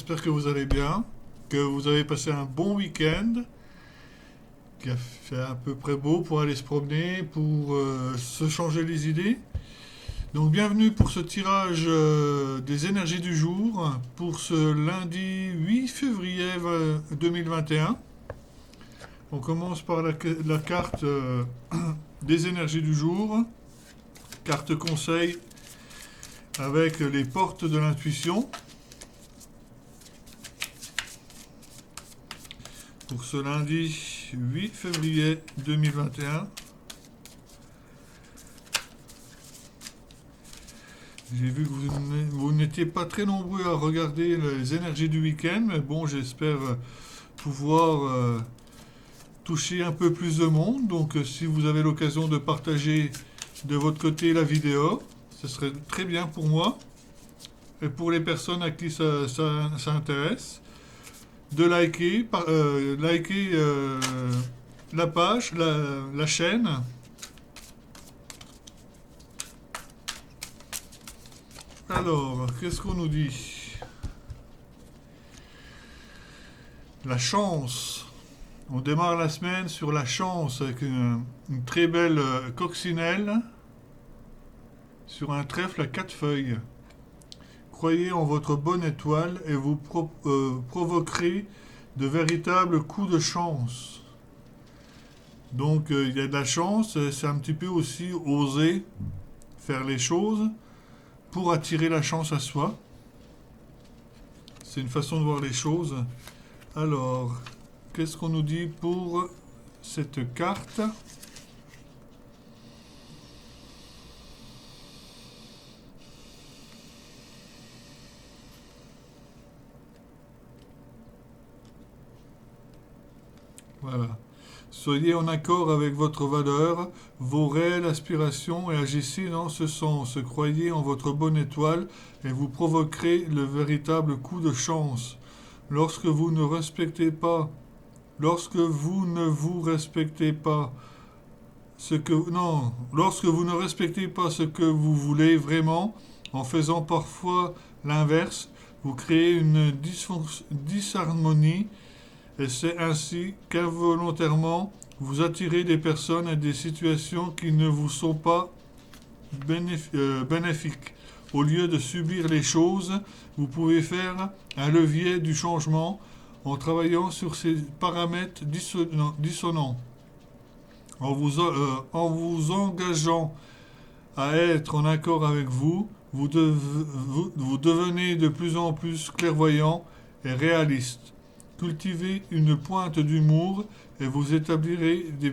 j'espère que vous allez bien, que vous avez passé un bon week-end, qu'il a fait à peu près beau pour aller se promener, pour se changer les idées. Donc bienvenue pour ce tirage des énergies du jour pour ce lundi 8 février 2021. On commence par la carte des énergies du jour, carte conseil avec les portes de l'intuition. Pour ce lundi 8 février 2021. J'ai vu que vous n'étiez pas très nombreux à regarder les énergies du week-end, mais bon, j'espère pouvoir toucher un peu plus de monde. Donc, si vous avez l'occasion de partager de votre côté la vidéo, ce serait très bien pour moi et pour les personnes à qui ça intéresse. De liker, la page, la chaîne. Alors, qu'est-ce qu'on nous dit? La chance. On démarre la semaine sur la chance avec une très belle coccinelle sur un trèfle à 4 feuilles. Croyez en votre bonne étoile et vous provoquerez de véritables coups de chance. Donc il y a de la chance, c'est un petit peu aussi oser faire les choses pour attirer la chance à soi. C'est une façon de voir les choses. Alors, qu'est-ce qu'on nous dit pour cette carte ? Voilà. Soyez en accord avec votre valeur, vos réelles aspirations et agissez dans ce sens. Croyez en votre bonne étoile et vous provoquerez le véritable coup de chance. Lorsque vous ne respectez pas, lorsque vous ne vous respectez pas lorsque vous ne respectez pas ce que vous voulez vraiment, en faisant parfois l'inverse, vous créez une disharmonie. Et c'est ainsi qu'involontairement, vous attirez des personnes et des situations qui ne vous sont pas bénéfiques. Au lieu de subir les choses, vous pouvez faire un levier du changement en travaillant sur ces paramètres dissonants. En vous engageant à être en accord avec vous, vous devenez de plus en plus clairvoyant et réaliste. Cultivez une pointe d'humour et vous établirez des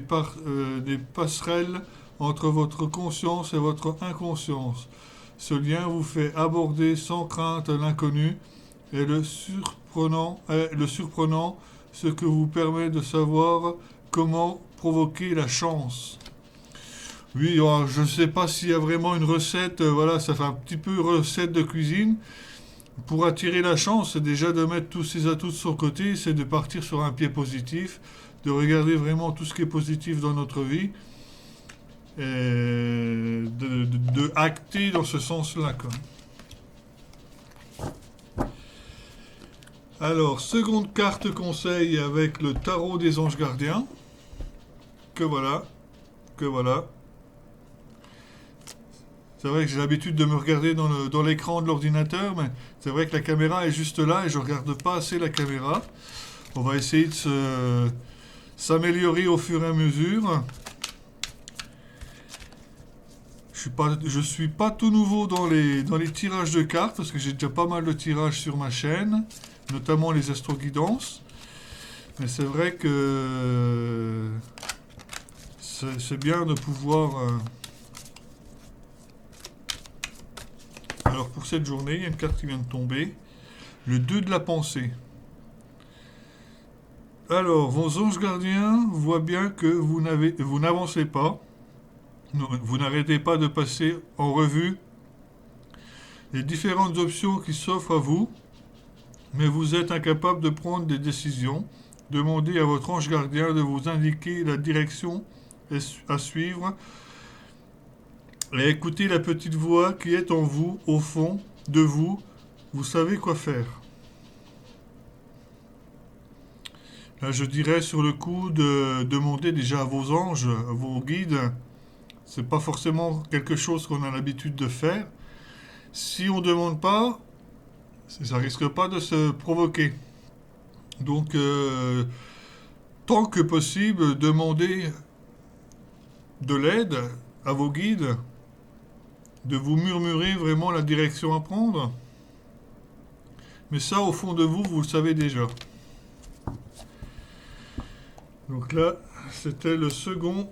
passerelles entre votre conscience et votre inconscience. Ce lien vous fait aborder sans crainte l'inconnu et le surprenant, ce que vous permet de savoir comment provoquer la chance. Oui, alors, je ne sais pas s'il y a vraiment une recette, voilà, ça fait un petit peu recette de cuisine. Pour attirer la chance, c'est déjà de mettre tous ses atouts de son côté, c'est de partir sur un pied positif, de regarder vraiment tout ce qui est positif dans notre vie, et de acter dans ce sens-là, quoi. Alors, seconde carte conseil avec le tarot des anges gardiens, que voilà. C'est vrai que j'ai l'habitude de me regarder dans l'écran de l'ordinateur, mais c'est vrai que la caméra est juste là et je ne regarde pas assez la caméra. On va essayer de s'améliorer au fur et à mesure. Je suis pas tout nouveau dans les tirages de cartes, parce que j'ai déjà pas mal de tirages sur ma chaîne, notamment les astro-guidances. Mais c'est vrai que c'est bien de pouvoir... Alors pour cette journée, il y a une carte qui vient de tomber. Le 2 de la pensée. Alors, vos anges gardiens voient bien que vous n'avancez pas. Vous n'arrêtez pas de passer en revue les différentes options qui s'offrent à vous, mais vous êtes incapable de prendre des décisions. Demandez à votre ange gardien de vous indiquer la direction à suivre et écoutez la petite voix qui est en vous, au fond de vous. Vous savez quoi faire. Là, je dirais sur le coup de demander déjà à vos anges, à vos guides. C'est pas forcément quelque chose qu'on a l'habitude de faire. Si on ne demande pas, ça risque pas de se provoquer. Donc, tant que possible, demandez de l'aide à vos guides, de vous murmurer vraiment la direction à prendre. Mais ça, au fond de vous, vous le savez déjà. Donc là, c'était le second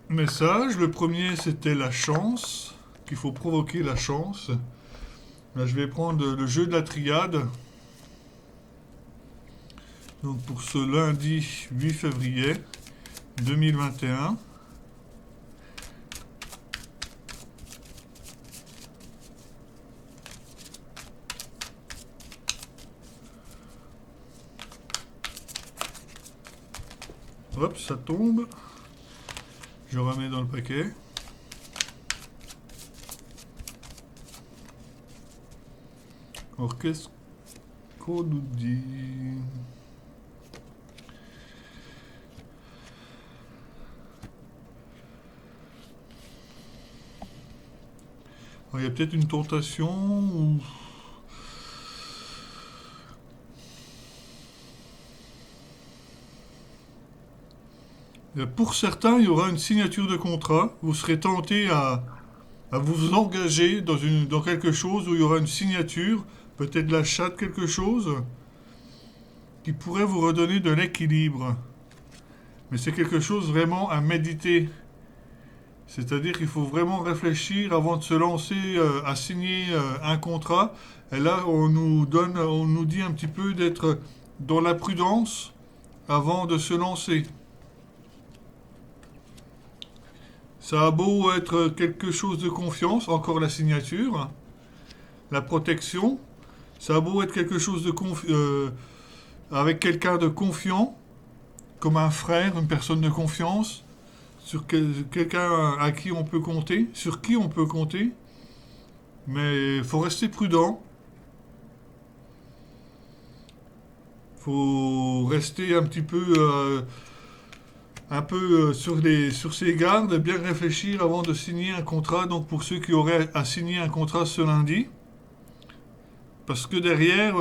message. Le premier, c'était la chance, qu'il faut provoquer la chance. Là, je vais prendre le jeu de la triade. Donc pour ce lundi 8 février 2021. Hop, ça tombe. Je remets dans le paquet. Alors, qu'est-ce qu'on nous dit? Alors, il y a peut-être une tentation ou... Pour certains, il y aura une signature de contrat. Vous serez tenté à vous engager dans quelque chose où il y aura une signature, peut-être l'achat de quelque chose, qui pourrait vous redonner de l'équilibre. Mais c'est quelque chose vraiment à méditer. C'est-à-dire qu'il faut vraiment réfléchir avant de se lancer à signer un contrat. Et là, on nous dit un petit peu d'être dans la prudence avant de se lancer. Ça a beau être quelque chose de confiance, encore la signature, la protection. Ça a beau être quelque chose de avec quelqu'un de confiant, comme un frère, une personne de confiance, sur quelqu'un à qui on peut compter, sur qui on peut compter. Mais il faut rester prudent. Il faut rester un peu sur ses gardes, bien réfléchir avant de signer un contrat. Donc pour ceux qui auraient à signer un contrat ce lundi, parce que derrière,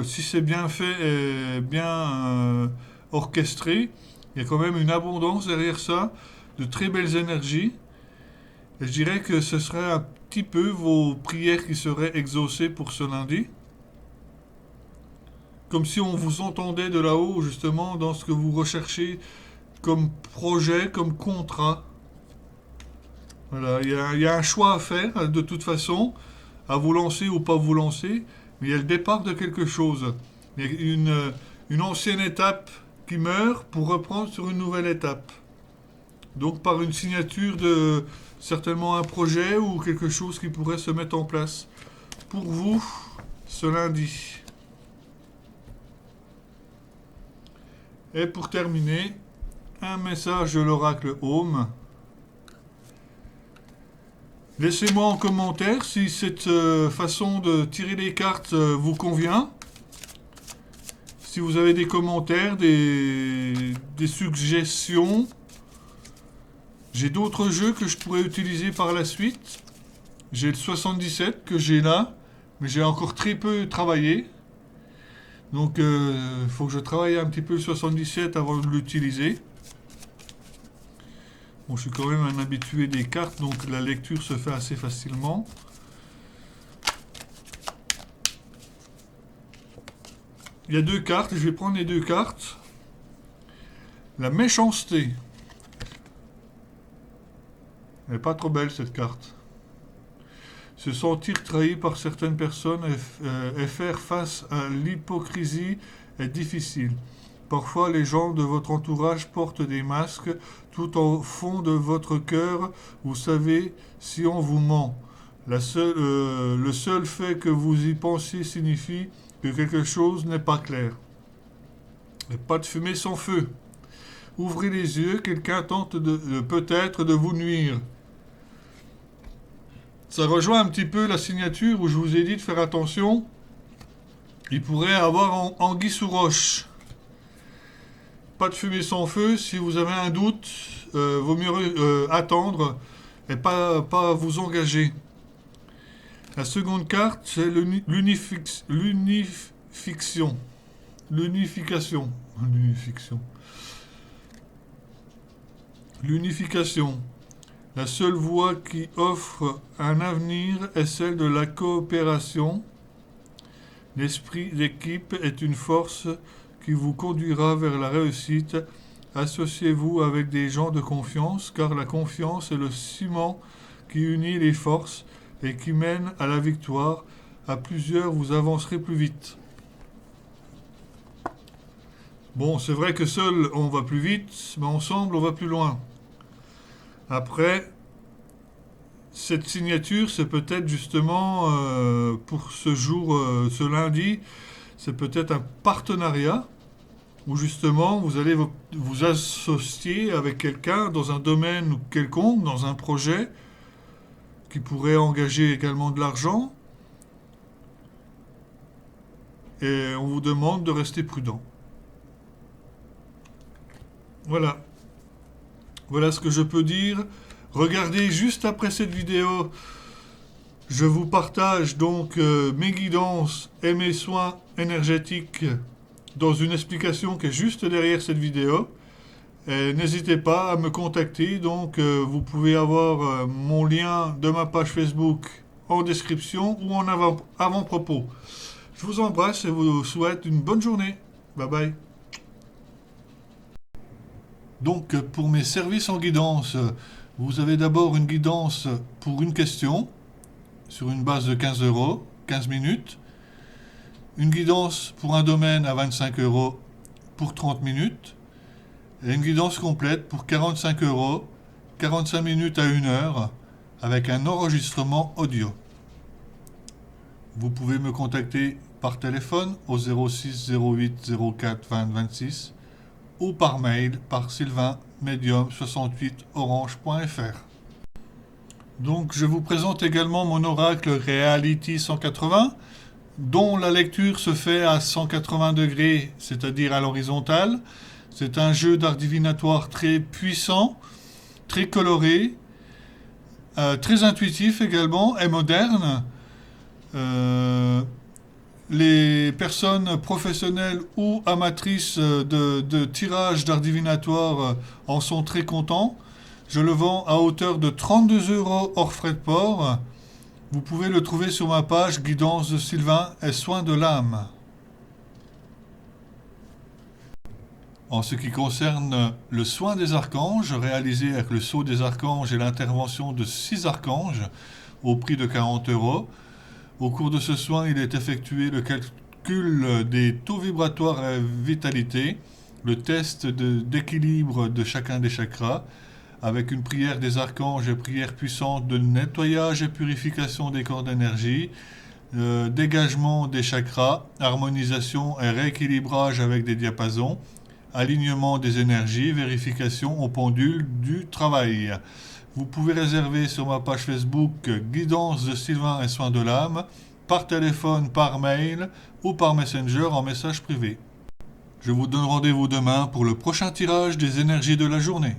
si c'est bien fait et bien orchestré, il y a quand même une abondance derrière ça, de très belles énergies. Et je dirais que ce serait un petit peu vos prières qui seraient exaucées pour ce lundi. Comme si on vous entendait de là-haut, justement, dans ce que vous recherchez comme projet, comme contrat. Voilà, il y a un choix à faire, de toute façon, à vous lancer ou pas vous lancer, mais il y a le départ de quelque chose. Il y a une ancienne étape qui meurt pour reprendre sur une nouvelle étape. Donc par une signature de certainement un projet ou quelque chose qui pourrait se mettre en place pour vous ce lundi. Et pour terminer, un message de l'oracle Home. Laissez-moi en commentaire si cette façon de tirer les cartes vous convient. Si vous avez des commentaires, des suggestions. J'ai d'autres jeux que je pourrais utiliser par la suite. J'ai le 77 que j'ai là, mais j'ai encore très peu travaillé. Donc il faut que je travaille un petit peu le 77 avant de l'utiliser. Bon, je suis quand même un habitué des cartes, donc la lecture se fait assez facilement. Il y a deux cartes, je vais prendre les deux cartes. La méchanceté. Elle n'est pas trop belle cette carte. Se sentir trahi par certaines personnes et faire face à l'hypocrisie est difficile. Parfois, les gens de votre entourage portent des masques tout au fond de votre cœur. Vous savez si on vous ment. Le seul fait que vous y pensiez signifie que quelque chose n'est pas clair. Et pas de fumée sans feu. Ouvrez les yeux, quelqu'un tente peut-être de vous nuire. Ça rejoint un petit peu la signature où je vous ai dit de faire attention Il pourrait avoir anguille sous roche. Pas de fumée sans feu. Si vous avez un doute, vaut mieux attendre et pas vous engager. La seconde carte, c'est l'unification. L'unification. La seule voie qui offre un avenir est celle de la coopération. L'esprit d'équipe est une force qui vous conduira vers la réussite. Associez-vous avec des gens de confiance, car la confiance est le ciment qui unit les forces et qui mène à la victoire. À plusieurs, vous avancerez plus vite. Bon, c'est vrai que seul on va plus vite, mais ensemble on va plus loin. Après, cette signature, c'est peut-être justement pour ce jour, ce lundi, c'est peut-être un partenariat où justement vous allez vous associer avec quelqu'un dans un domaine quelconque, dans un projet qui pourrait engager également de l'argent. Et on vous demande de rester prudent. Voilà. Voilà ce que je peux dire. Regardez juste après cette vidéo. Je vous partage donc mes guidances et mes soins énergétiques dans une explication qui est juste derrière cette vidéo. N'hésitez pas à me contacter. Donc vous pouvez avoir mon lien de ma page Facebook en description ou en avant-propos. Je vous embrasse et vous souhaite une bonne journée. Bye bye. Donc pour mes services en guidance, vous avez d'abord une guidance pour une question sur une base de 15 €, 15 minutes. Une guidance pour un domaine à 25 € pour 30 minutes. Et une guidance complète pour 45 €, 45 minutes à 1 heure, avec un enregistrement audio. Vous pouvez me contacter par téléphone au 06 08 04 20 26 ou par mail par sylvain-medium68orange.fr. Donc je vous présente également mon oracle Reality 180, dont la lecture se fait à 180 degrés, c'est-à-dire à l'horizontale. C'est un jeu d'art divinatoire très puissant, très coloré, très intuitif également et moderne. Les personnes professionnelles ou amatrices de tirage d'art divinatoire en sont très contents. Je le vends à hauteur de 32 € hors frais de port. Vous pouvez le trouver sur ma page Guidance de Sylvain et Soins de l'âme. En ce qui concerne le soin des archanges, réalisé avec le sceau des archanges et l'intervention de 6 archanges au prix de 40 €. Au cours de ce soin, il est effectué le calcul des taux vibratoires et vitalité, le test d'équilibre de chacun des chakras, avec une prière des archanges et prière puissante de nettoyage et purification des corps d'énergie, dégagement des chakras, harmonisation et rééquilibrage avec des diapasons, alignement des énergies, vérification au pendule du travail. Vous pouvez réserver sur ma page Facebook Guidance de Sylvain et Soins de l'âme, par téléphone, par mail ou par Messenger en message privé. Je vous donne rendez-vous demain pour le prochain tirage des énergies de la journée.